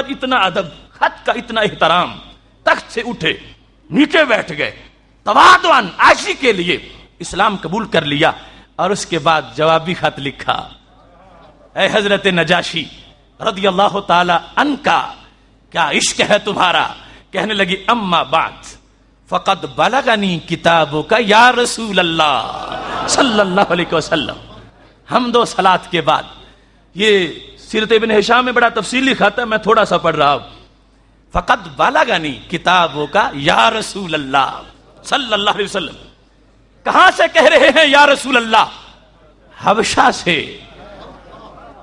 بعد اتنا ادب، خط کا اتنا احترام، تخت سے اٹھے، نیچے بیٹھ گئے، تواضعاً عاشی کے لیے اسلام قبول کر لیا، اور اس کے بعد جوابی خط لکھا، اے حضرت نجاشی رضی اللہ تعالی عنہ کا کیا عشق ہے تمہارا. کہنے لگی اما بعد فقد بلغنی کتابک یا رسول اللہ صلی اللہ علیہ وسلم. حمد و صلات کے بعد یہ سیرت ابن ہشام میں بڑا تفصیلی خط ہے، میں تھوڑا سا پڑھ رہا ہوں. فقد بلغنی کتابک یا رسول اللہ صلی اللہ علیہ وسلم. کہاں سے کہہ رہے ہیں یا رسول اللہ؟ حبشہ سے.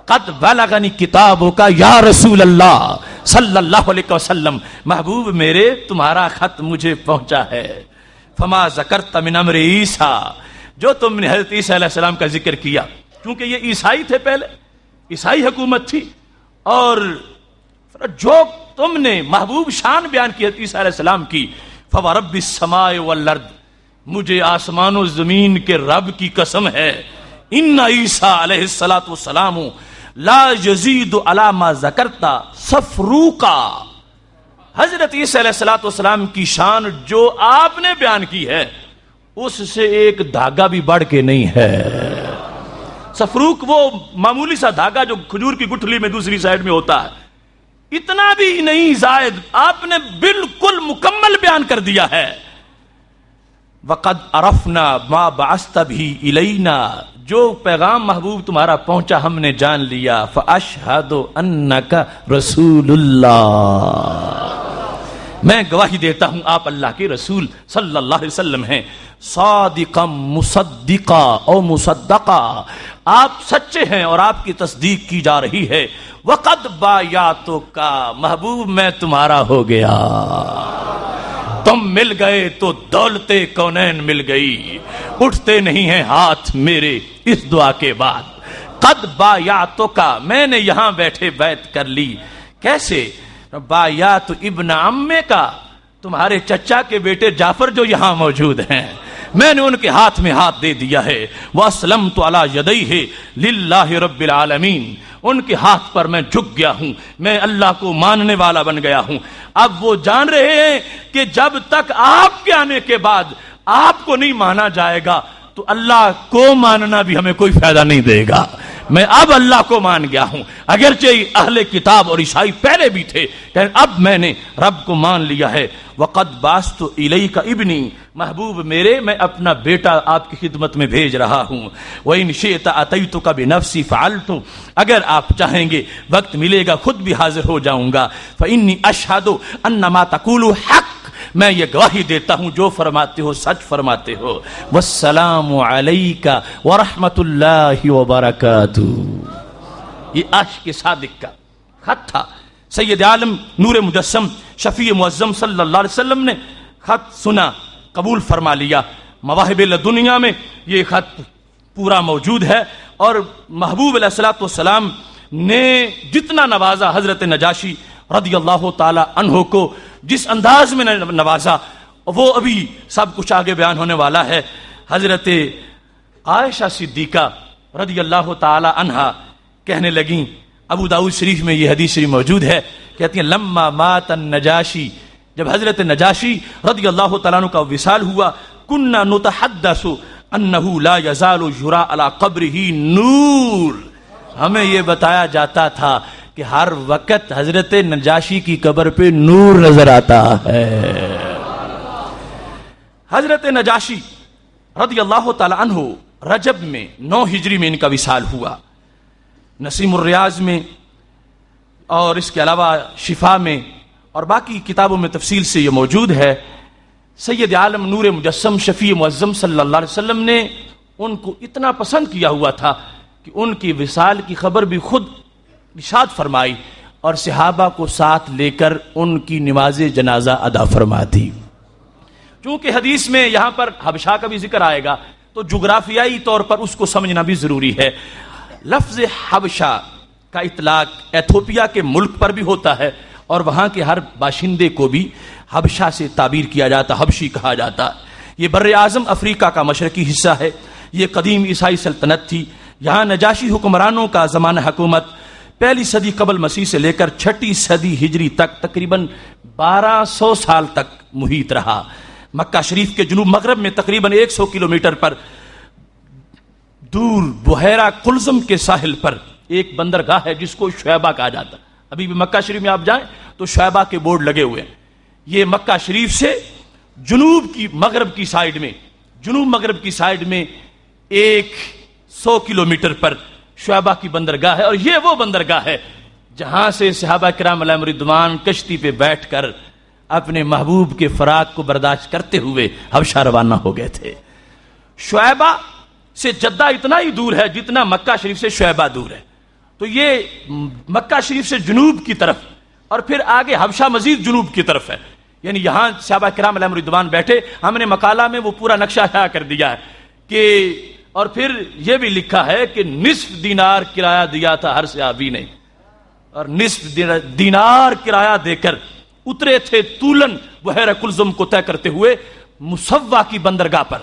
قد بلغنی کتابک یا رسول اللہ صلی اللہ علیہ وسلم. محبوب میرے تمہارا خط مجھے پہنچا ہے. فما ذکرت من امر عیسیٰ، جو تم نے حضرت عیسیٰ علیہ السلام کا ذکر کیا، کیونکہ یہ عیسائی تھے، پہلے عیسائی حکومت تھی، اور جو تم نے محبوب شان بیان کی حضرت عیسیٰ علیہ السلام کی، فورب السماء والارض، مجھے آسمان و زمین کے رب کی قسم ہے، ان عیسیٰ علیہ السلام لا یزید علی ما ذکرت صفروقا. حضرت عیسیٰ علیہ السلام کی شان جو آپ نے بیان کی ہے اس سے ایک دھاگا بھی بڑھ کے نہیں ہے. صفروق وہ معمولی سا دھاگا جو کھجور کی گٹھلی میں دوسری سائڈ میں ہوتا ہے، اتنا بھی نہیں زائد، آپ نے بالکل مکمل بیان کر دیا ہے. وقد عرفنا ما بعثت بھی الینا، جو پیغام محبوب تمہارا پہنچا ہم نے جان لیا. فاشہد انک رسول اللہ، میں گواہی دیتا ہوں آپ اللہ کے رسول صلی اللہ علیہ وسلم ہیں. صادقا مصدقا او مصدقا، آپ سچے ہیں اور آپ کی تصدیق کی جا رہی ہے. وقد بایعتک، محبوب میں تمہارا ہو گیا. تم مل گئے تو دولت کونین مل گئی، اٹھتے نہیں ہیں ہاتھ میرے اس دعا کے بعد. قد بایعتک، میں نے یہاں بیٹھے بیعت کر لی. کیسے؟ بایعت ابن عمے کا، تمہارے چچا کے بیٹے جعفر جو یہاں موجود ہیں، میں نے ان کے ہاتھ میں ہاتھ دے دیا ہے. واسلمت علی یدیہ للہ رب العالمین، ان کے ہاتھ پر میں جھک گیا ہوں، میں اللہ کو ماننے والا بن گیا ہوں. اب وہ جان رہے ہیں کہ جب تک آپ کے آنے کے بعد آپ کو نہیں مانا جائے گا تو اللہ کو ماننا بھی ہمیں کوئی فائدہ نہیں دے گا. میں اب اللہ کو مان گیا ہوں، اگرچہ اہل کتاب اور عیسائی پہلے بھی تھے، لیکن اب میں نے رب کو مان لیا ہے. وقد بعثت الیک ابنی، محبوب میرے میں اپنا بیٹا آپ کی خدمت میں بھیج رہا ہوں. وَإِنْ شِئْتَ أَتَيْتُكَ بِنَفْسِي فَعَلْتُ، اگر آپ چاہیں گے وقت ملے گا خود بھی حاضر ہو جاؤں گا. فَإِنِّي أَشْهَدُ أَنَّ مَا تَقُولُ حَقٌّ، میں یہ گواہی دیتا ہوں جو فرماتے ہو سچ فرماتے ہو. والسلام علیک ورحمۃ اللہ وبرکاتہ. یہ عاشق صادق کا خط تھا. سید عالم نور مجسم شفیع معظم صلی اللہ علیہ وسلم نے خط سنا، قبول فرما لیا. مواہب لدنیا میں یہ خط پورا موجود ہے، اور محبوب علیہ الصلوۃ والسلام نے جتنا نوازا حضرت نجاشی رضی اللہ تعالی عنہ کو، جس انداز میں نوازا، وہ ابھی سب کچھ آگے بیان ہونے والا ہے. حضرت عائشہ صدیقہ رضی اللہ تعالی عنہا کہنے لگیں، ابو داؤد شریف میں یہ حدیث شریف موجود ہے، کہتی ہیں لما مات النجاشی، جب حضرت نجاشی رضی اللہ تعالیٰ عنہ کا وصال ہوا، کننا نتحدث انہ لا یزال یرا علی قبرہ نور، ہمیں یہ بتایا جاتا تھا کہ ہر وقت حضرت نجاشی کی قبر پہ نور نظر آتا ہے. حضرت نجاشی رضی اللہ تعالی عنہ رجب میں 9 ہجری میں ان کا وصال ہوا. نسیم الریاض میں اور اس کے علاوہ شفا میں اور باقی کتابوں میں تفصیل سے یہ موجود ہے. سید عالم نور مجسم شفیع معظم صلی اللہ علیہ وسلم نے ان کو اتنا پسند کیا ہوا تھا کہ ان کی وصال کی خبر بھی خود ارشاد فرمائی اور صحابہ کو ساتھ لے کر ان کی نماز جنازہ ادا فرما دی. چونکہ حدیث میں یہاں پر حبشہ کا بھی ذکر آئے گا تو جغرافیائی طور پر اس کو سمجھنا بھی ضروری ہے. لفظ حبشہ کا اطلاق ایتھوپیا کے ملک پر بھی ہوتا ہے اور وہاں کے ہر باشندے کو بھی حبشہ سے تعبیر کیا جاتا، حبشی کہا جاتا. یہ بر اعظم افریقہ کا مشرقی حصہ ہے. یہ قدیم عیسائی سلطنت تھی. یہاں نجاشی حکمرانوں کا زمانہ حکومت پہلی صدی قبل مسیح سے لے کر چھٹی صدی ہجری تک تقریباً 1200 سال تک محیط رہا۔ مکہ شریف کے جنوب مغرب میں تقریباً 100 کلومیٹر پر دور بحیرہ قلزم کے ساحل پر ایک بندرگاہ ہے جس کو شعیبہ کہا جاتا ہے۔ ابھی بھی مکہ شریف میں آپ جائیں تو شعیبہ کے بورڈ لگے ہوئے ہیں۔ یہ مکہ شریف سے جنوب مغرب کی سائیڈ میں 100 کلومیٹر پر شعیبہ کی بندرگاہ ہے، اور یہ وہ بندرگاہ ہے جہاں سے صحابہ کرام علیہم رضوان کشتی پہ بیٹھ کر اپنے محبوب کے فراق کو برداشت کرتے ہوئے حبشہ روانہ ہو گئے تھے۔ شعیبہ سے جدہ اتنا ہی دور ہے جتنا مکہ شریف سے شعیبہ دور ہے، تو یہ مکہ شریف سے جنوب کی طرف، اور پھر آگے حبشہ مزید جنوب کی طرف ہے۔ یعنی یہاں صحابہ کرام علیہم رضوان بیٹھے، ہم نے مقالہ میں وہ پورا نقشہ شائع کر دیا ہے کہ، اور پھر یہ بھی لکھا ہے کہ نصف دینار کرایہ دیا تھا ہر صحابی نے، اور نصف دینار کرایہ دے کر اترے تھے طولن بحیرہ قلزم کو طے کرتے ہوئے مسوہ کی بندرگاہ پر،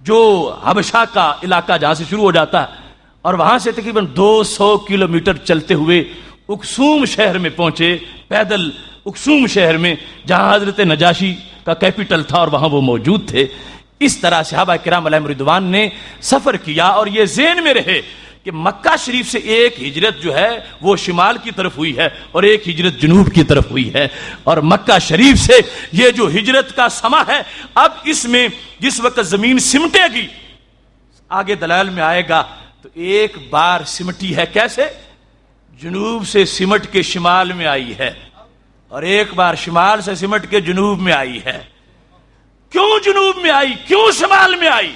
جو حبشہ کا علاقہ جہاں سے شروع ہو جاتا ہے، اور وہاں سے تقریباً 200 کلومیٹر چلتے ہوئے اکسوم شہر میں پہنچے، پیدل اکسوم شہر میں جہاں حضرت نجاشی کا کیپٹل تھا اور وہاں وہ موجود تھے۔ اس طرح صحابہ کرام علیہم رضوان نے سفر کیا، اور یہ ذہن میں رہے کہ مکہ شریف سے ایک ہجرت جو ہے وہ شمال کی طرف ہوئی ہے اور ایک ہجرت جنوب کی طرف ہوئی ہے، اور مکہ شریف سے یہ جو ہجرت کا سما ہے، اب اس میں جس وقت زمین سمٹے گی، آگے دلائل میں آئے گا، تو ایک بار سمٹی ہے، کیسے؟ جنوب سے سمٹ کے شمال میں آئی ہے، اور ایک بار شمال سے سمٹ کے جنوب میں آئی ہے۔ کیوں جنوب میں آئی، کیوں شمال میں آئی؟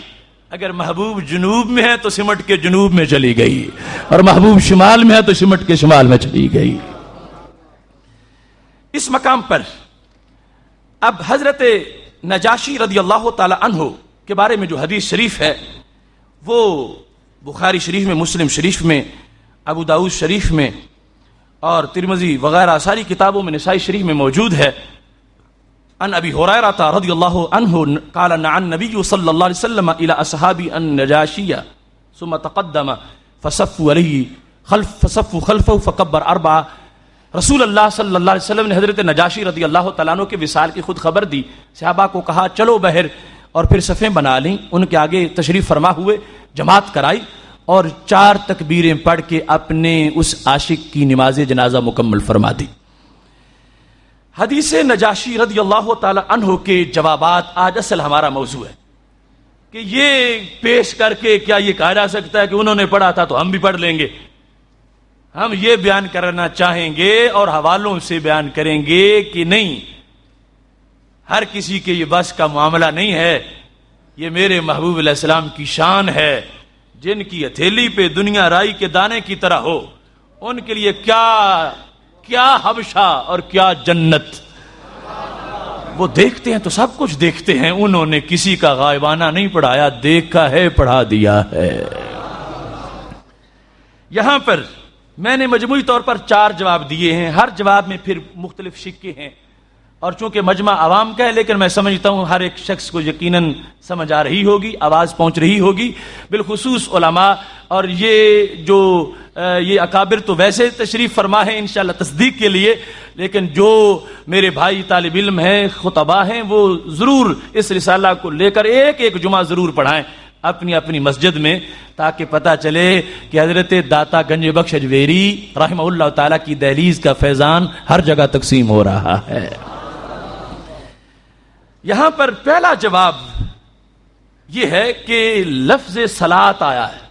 اگر محبوب جنوب میں ہے تو سمٹ کے جنوب میں چلی گئی، اور محبوب شمال میں ہے تو سمٹ کے شمال میں چلی گئی۔ اس مقام پر اب حضرت نجاشی رضی اللہ تعالی عنہ کے بارے میں جو حدیث شریف ہے وہ بخاری شریف میں، مسلم شریف میں، ابو داؤد شریف میں اور ترمذی وغیرہ ساری کتابوں میں، نسائی شریف میں موجود ہے۔ ان ابی ہریرہ رضی اللہ عنہ قال نعى النبي صلی اللہ علیہ وسلم الى اصحاب النجاشی ثم تقدم فصفوا علیہ فصفوا خلفه فکبر 4۔ رسول اللہ صلی اللہ علیہ وسلم نے حضرت نجاشی رضی اللہ تعالیٰ عنہ کے وصال کی خود خبر دی، صحابہ کو کہا چلو بہر، اور پھر صفیں بنا لیں، ان کے آگے تشریف فرما ہوئے، جماعت کرائی، اور 4 تکبیریں پڑھ کے اپنے اس عاشق کی نماز جنازہ مکمل فرما دی۔ حدیث نجاشی رضی اللہ تعالی عنہ کے جوابات آج اصل ہمارا موضوع ہے، کہ یہ پیش کر کے کیا یہ کہا جا سکتا ہے کہ انہوں نے پڑھا تھا تو ہم بھی پڑھ لیں گے؟ ہم یہ بیان کرنا چاہیں گے اور حوالوں سے بیان کریں گے کہ نہیں، ہر کسی کے یہ بس کا معاملہ نہیں ہے، یہ میرے محبوب علیہ السلام کی شان ہے، جن کی ہتھیلی پہ دنیا رائی کے دانے کی طرح ہو، ان کے لیے کیا حبشہ اور کیا جنت۔ وہ دیکھتے ہیں تو سب کچھ دیکھتے ہیں، انہوں نے کسی کا غائبانہ نہیں پڑھایا، دیکھا ہے پڑھا دیا ہے۔ یہاں پر میں نے مجموعی طور پر 4 جواب دیے ہیں، ہر جواب میں پھر مختلف شکے ہیں، اور چونکہ مجمع عوام کا ہے لیکن میں سمجھتا ہوں ہر ایک شخص کو یقیناً سمجھ آ رہی ہوگی، آواز پہنچ رہی ہوگی، بالخصوص علماء، اور یہ اکابر تو ویسے تشریف فرما ہے انشاءاللہ تصدیق کے لیے، لیکن جو میرے بھائی طالب علم ہیں، خطبہ ہیں، وہ ضرور اس رسالہ کو لے کر ایک جمعہ ضرور پڑھائیں اپنی اپنی مسجد میں، تاکہ پتہ چلے کہ حضرت داتا گنج بخش اجویری رحمہ اللہ تعالیٰ کی دہلیز کا فیضان ہر جگہ تقسیم ہو رہا ہے۔ یہاں پر پہلا جواب یہ ہے کہ لفظ صلاۃ آیا ہے،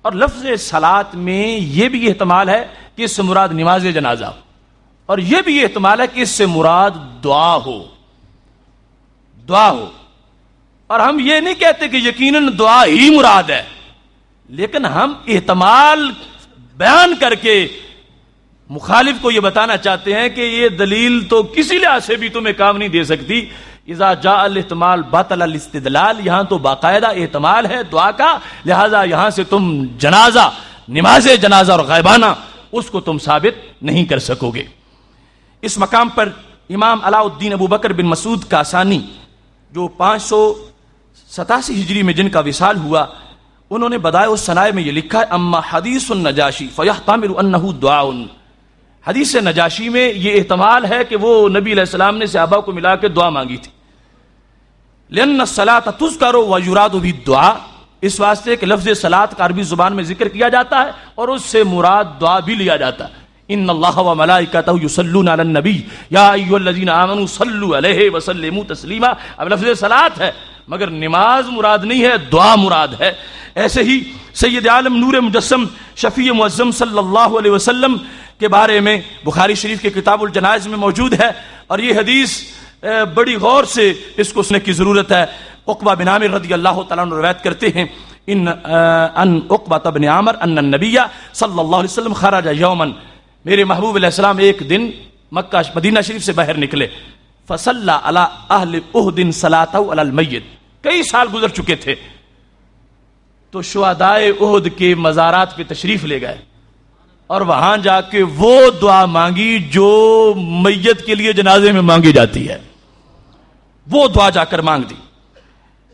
اور لفظ صلاۃ میں یہ بھی احتمال ہے کہ اس سے مراد نماز جنازہ ہو، اور یہ بھی احتمال ہے کہ اس سے مراد دعا ہو، اور ہم یہ نہیں کہتے کہ یقیناً دعا ہی مراد ہے، لیکن ہم احتمال بیان کر کے مخالف کو یہ بتانا چاہتے ہیں کہ یہ دلیل تو کسی لحاظ سے بھی تمہیں کام نہیں دے سکتی، اذا جاء الاحتمال بطل الاستدلال، یہاں تو باقاعدہ احتمال ہے دعا کا، لہذا یہاں سے تم جنازہ، نماز جنازہ اور غائبانہ اس کو تم ثابت نہیں کر سکو گے۔ اس مقام پر امام علاء الدین ابو بکر بن مسعود کاسانی جو 587 ہجری میں جن کا وصال ہوا، انہوں نے بدائع الصنائع میں یہ لکھا ہے اما حدیث النجاشی فیحتمل انہ دعاء، حدیث نجاشی میں یہ احتمال ہے کہ وہ نبی علیہ السلام نے صحابہ کو ملا کے دعا مانگی تھی، لأن الصلاۃ تذکر ویراد بہ الدعاء، اس واسطے کہ لفظ صلاۃ کا عربی زبان میں ذکر کیا جاتا ہے اور اس سے مراد دعا بھی لیا جاتا ہے۔ ان اللہ وملائکتہ یصلون علی النبی یا ایھا الذین آمنوا صلوا علیہ وسلموا تسلیما، اب لفظ صلاۃ ہے مگر نماز مراد نہیں ہے، دعا مراد ہے۔ ایسے ہی سید عالم نور مجسم شفیع معظم صلی اللہ علیہ وسلم کے بارے میں بخاری شریف کے کتاب الجنائز میں موجود ہے، اور یہ حدیث بڑی غور سے اس کو سننے کی ضرورت ہے۔ عقبہ بن عامر رضی اللہ تعالیٰ عنہ روایت کرتے ہیں ان عقبہ بن عامر ان النبی صلی اللہ علیہ وسلم خرج یوما، میرے محبوب علیہ السلام ایک دن مکہ مدینہ شریف سے باہر نکلے، فصلی علی اہل احد صلاۃ علی المیت، کئی سال گزر چکے تھے تو شہدائے احد کے مزارات پہ تشریف لے گئے اور وہاں جا کے وہ دعا مانگی جو میت کے لیے جنازے میں مانگی جاتی ہے، وہ دعا جا کر مانگ دی۔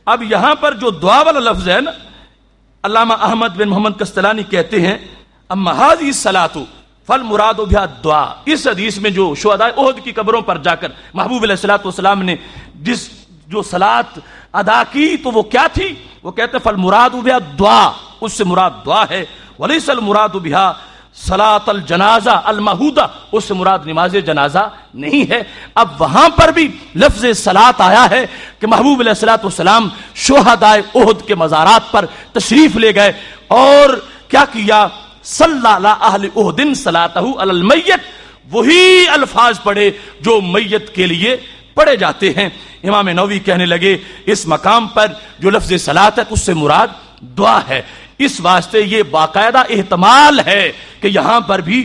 اب یہاں پر جو دعا والا لفظ ہے نا، علامہ احمد بن محمد کستلانی کہتے ہیں اما ھذہ الصلاۃ فالمراد بہا الدعاء، اس حدیث میں جو شہداء احد کی قبروں پر جا کر محبوب علیہ الصلوۃ والسلام نے جو صلاۃ ادا کی تو وہ کیا تھی؟ وہ کہتے ہیں فالمراد بہا الدعاء، اس سے مراد دعا ہے، ولیس المراد بہا صلاۃ الجنازہ المحودہ، اس سے مراد نماز جنازہ نہیں ہے۔ اب وہاں پر بھی لفظ صلاۃ آیا ہے کہ محبوب علیہ الصلوۃ والسلام شہداء احد کے مزارات پر تشریف لے گئے اور کیا کیا؟ صلی علی اہل احد صلاتہ علی المیت، وہی الفاظ پڑھے جو میت کے لیے پڑھے جاتے ہیں۔ امام نووی کہنے لگے اس مقام پر جو لفظ صلاۃ ہے اس سے مراد دعا ہے، اس واسطے یہ باقاعدہ احتمال ہے کہ یہاں پر بھی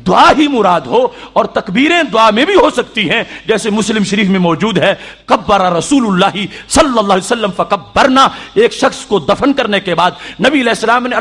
دعا ہی مراد ہو، اور تکبیریں دعا میں بھی ہو سکتی ہیں، جیسے مسلم شریف میں موجود ہے کبر رسول اللہ صلی اللہ علیہ وسلم فکبرنا، ایک شخص کو دفن کرنے کے بعد نبی علیہ السلام نے